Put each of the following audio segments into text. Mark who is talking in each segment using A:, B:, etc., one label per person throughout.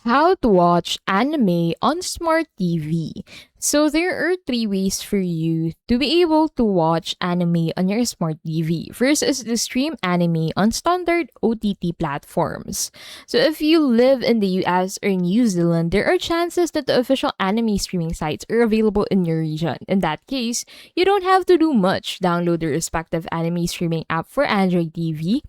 A: How to watch anime on smart TV. So there are three ways for you to be able to watch anime on your smart TV. First is to stream anime on standard OTT platforms. So if you live in the US or New Zealand, there are chances that the official anime streaming sites are available in your region. In that case, you don't have to do much. Download the respective anime streaming app for Android TV.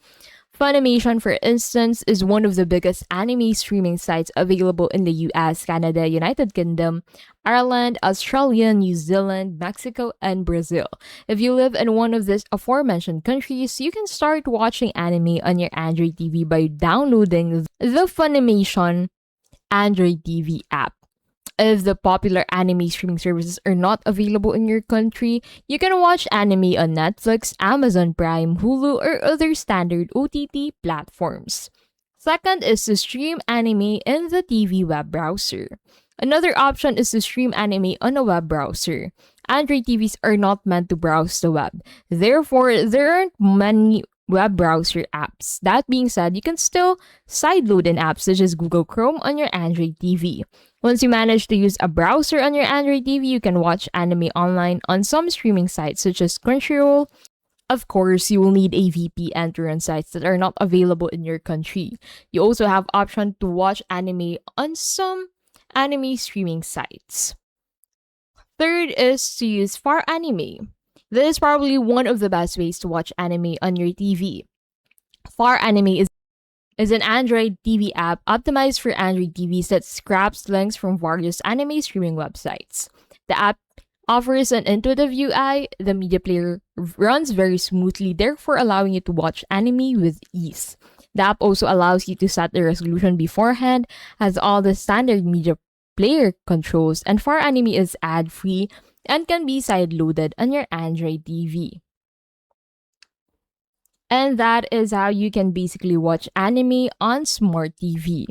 A: Funimation, for instance, is one of the biggest anime streaming sites available in the US, Canada, United Kingdom, Ireland, Australia, New Zealand, Mexico, and Brazil. If you live in one of these aforementioned countries, you can start watching anime on your Android TV by downloading the Funimation Android TV app. If the popular anime streaming services are not available in your country, you can watch anime on Netflix, Amazon Prime, Hulu, or other standard OTT platforms. Second is to stream anime in the TV web browser. Another option is to stream anime on a web browser. Android TVs are not meant to browse the web. Therefore, there aren't many web browser apps. That being said, you can still sideload an app such as Google Chrome on your Android TV. Once you manage to use a browser on your Android TV, you can watch anime online on some streaming sites such as Crunchyroll. Of course, you will need a VPN to run sites that are not available in your country. You also have option to watch anime on some anime streaming sites. Third is to use Far Anime. This is probably one of the best ways to watch anime on your TV. Far Anime is an Android TV app optimized for Android TVs that scraps links from various anime streaming websites. The app offers an intuitive UI, the media player runs very smoothly, therefore allowing you to watch anime with ease. The app also allows you to set the resolution beforehand, has all the standard media player controls, and Far Anime is ad-free and can be side-loaded on your Android TV. And that is how you can basically watch anime on smart TV.